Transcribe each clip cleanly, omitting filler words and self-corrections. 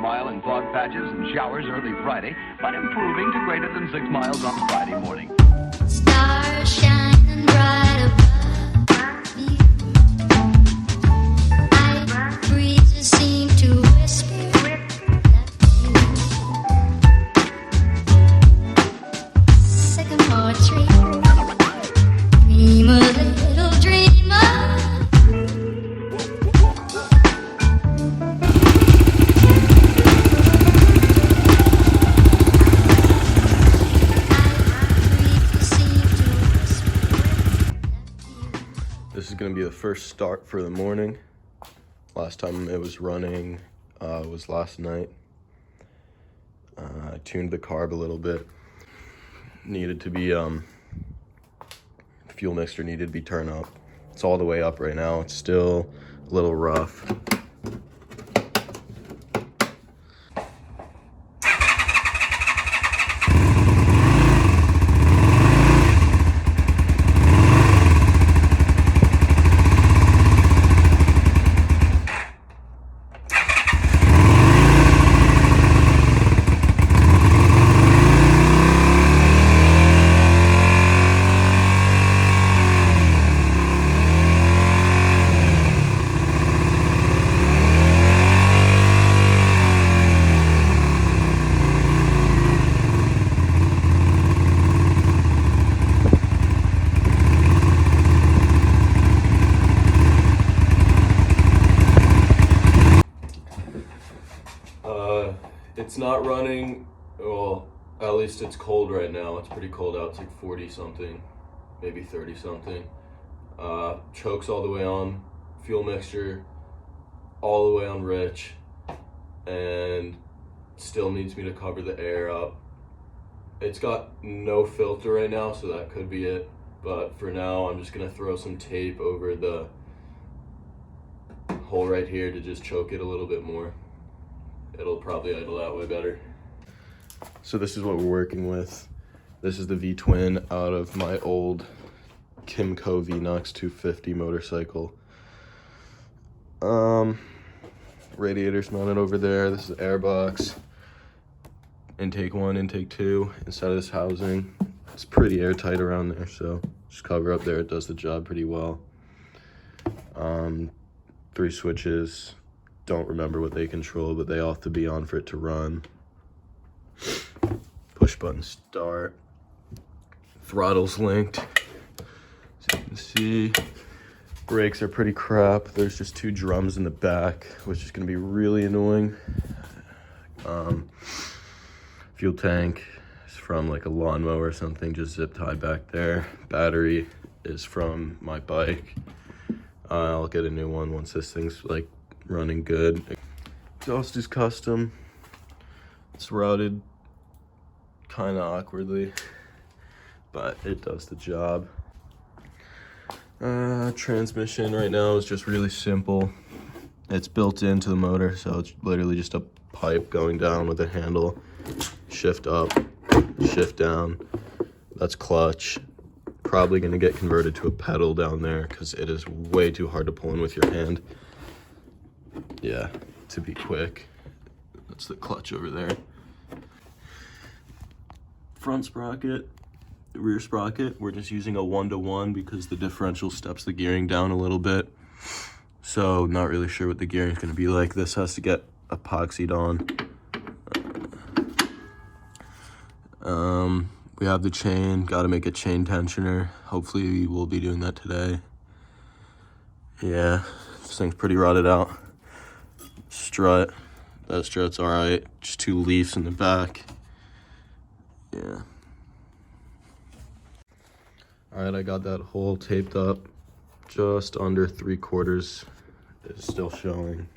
mile in fog patches and showers early Friday, but improving to greater than 6 miles on Friday morning. Stars shining bright above me. Night breezes seem to whisper sycamore tree. Dream a little dreamer. This is going to be the first start for the morning. Last time it was running was last night. I tuned the carb a little bit. Needed to be, fuel mixture needed to be turned up. It's all the way up right now. It's still a little rough. It's not running, well, at least it's cold right now. It's pretty cold out. It's like 40 something, maybe 30 something. Chokes all the way on, fuel mixture all the way on rich, and still needs me to cover the air up. It's got no filter right now, so that could be it. But for now, I'm just gonna throw some tape over the hole right here to just choke it a little bit more. It'll probably idle out way better. So this is what we're working with. This is the V-twin out of my old Kimco VNOx 250 motorcycle. Radiator's mounted over there. This is the air box. Intake 1, intake 2, inside of this housing. It's pretty airtight around there, so just cover up there. It does the job pretty well. 3 switches. Don't remember what they control, but they all have to be on for it to run. Push button start. Throttle's linked. As you can see, brakes are pretty crap. There's just 2 drums in the back, which is gonna be really annoying. Fuel tank is from like a lawnmower or something, just zip tied back there. Battery is from my bike. I'll get a new one once this thing's like running good. Exhaust is custom. It's routed kind of awkwardly, but it does the job. Transmission right now is just really simple. It's built into the motor, so it's literally just a pipe going down with a handle. Shift up, shift down. That's clutch. Probably gonna get converted to a pedal down there because it is way too hard to pull in with your hand. Yeah, to be quick. That's the clutch over there. Front sprocket, rear sprocket, we're just using a 1-to-1 because the differential steps the gearing down a little bit. So not really sure what the gearing is going to be like. This has to get epoxied on. We have the chain, got to make a chain tensioner. Hopefully we'll be doing that today. Yeah, this thing's pretty rotted out. Strut, that strut's all right. Just 2 leaves in the back. Yeah. All right, I got that hole taped up. Just under 3/4 is still showing.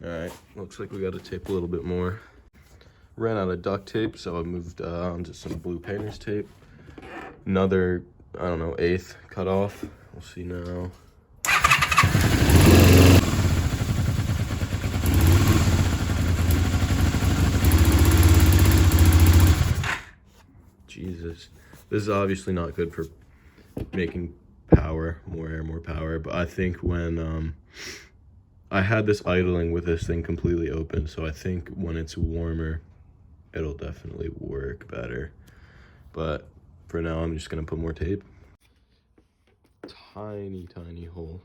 Alright, looks like we got to tape a little bit more. Ran out of duct tape, so I moved on to some blue painter's tape. Another, I don't know, 1/8 cut off. We'll see now. This is obviously not good for making power, more air, more power, but I think when I had this idling with this thing completely open, so I think when it's warmer it'll definitely work better. But for now I'm just gonna put more tape. Tiny hole.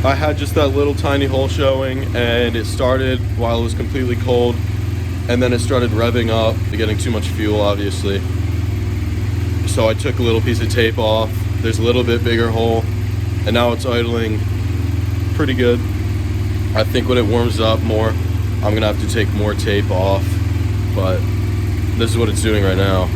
I had just that little tiny hole showing, and it started while it was completely cold, and then it started revving up, getting too much fuel obviously. So I took a little piece of tape off. There's a little bit bigger hole, and now it's idling pretty good. I think when it warms up more, I'm gonna have to take more tape off, but this is what it's doing right now.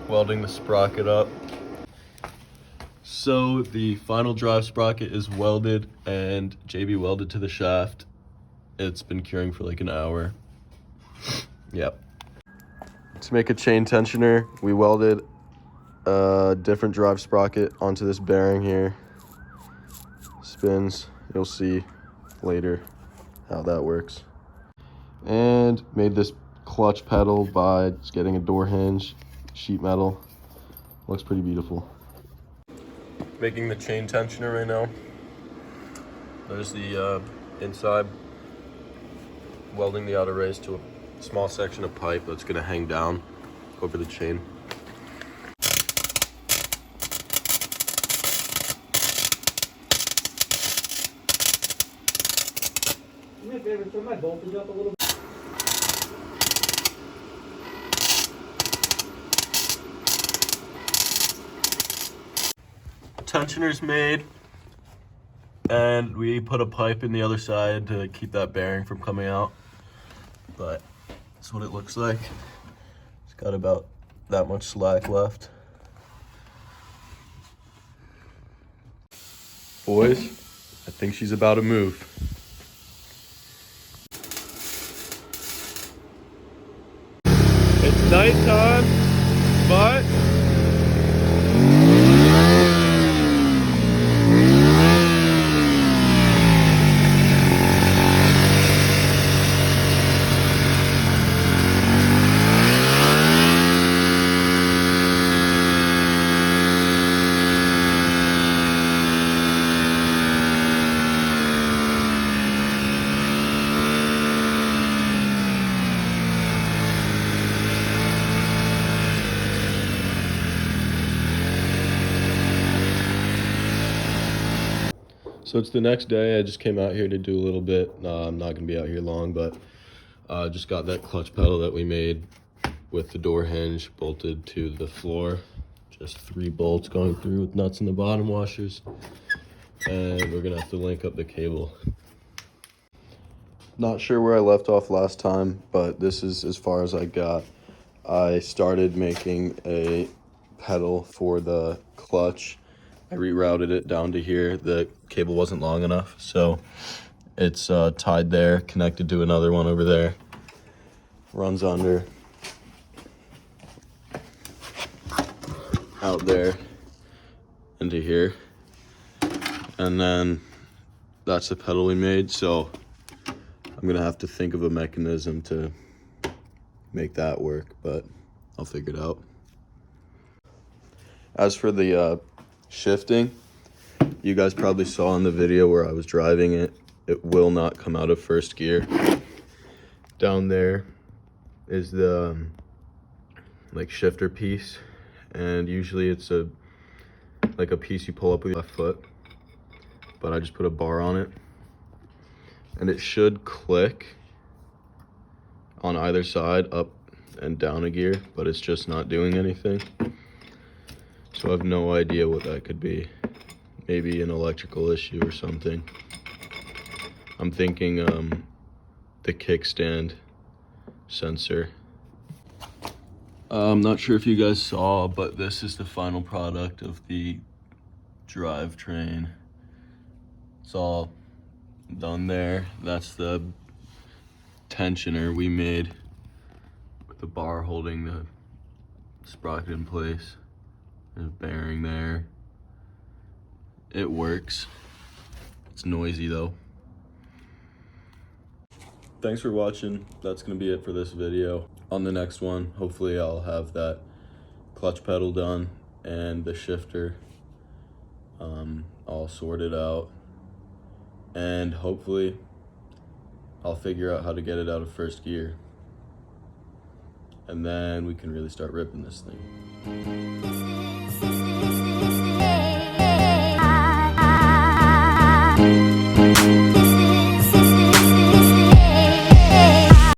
Welding the sprocket up. So the final drive sprocket is welded and JB welded to the shaft. It's been curing for like an hour. Yep. To make a chain tensioner, we welded a different drive sprocket onto this bearing here. Spins. You'll see later how that works. And made this clutch pedal by just getting a door hinge, sheet metal. Looks pretty beautiful. Making the chain tensioner right now. There's the inside. Welding the outer race to a small section of pipe that's gonna hang down over the chain. Do me a favor, turn my voltage up a little bit. Tensioner's made, and we put a pipe in the other side to keep that bearing from coming out. But that's what it looks like. It's got about that much slack left. Boys, I think she's about to move. It's nighttime, but So it's the next day. I just came out here to do a little bit. I'm not gonna be out here long, but just got that clutch pedal that we made with the door hinge bolted to the floor. Just 3 bolts going through with nuts in the bottom washers. And we're gonna have to link up the cable. Not sure where I left off last time, but this is as far as I got. I started making a pedal for the clutch. I rerouted it down to here. The cable wasn't long enough, so it's tied there, connected to another one over there. Runs under, out there, into here. And then that's the pedal we made, so I'm gonna have to think of a mechanism to make that work, but I'll figure it out. As for the shifting, you guys probably saw in the video where I was driving it, it will not come out of first gear. Down there is the like shifter piece, and usually it's like a piece you pull up with your left foot, but I just put a bar on it, and it should click on either side, up and down a gear, but it's just not doing anything. So I have no idea what that could be. Maybe an electrical issue or something. I'm thinking the kickstand sensor. I'm not sure if you guys saw, but this is the final product of the drivetrain. It's all done there. That's the tensioner we made with the bar holding the sprocket in place. There's a bearing there. It works. It's noisy though. Thanks for watching. That's gonna be it for this video. On the next one, hopefully I'll have that clutch pedal done and the shifter all sorted out. And hopefully I'll figure out how to get it out of first gear. And then we can really start ripping this thing.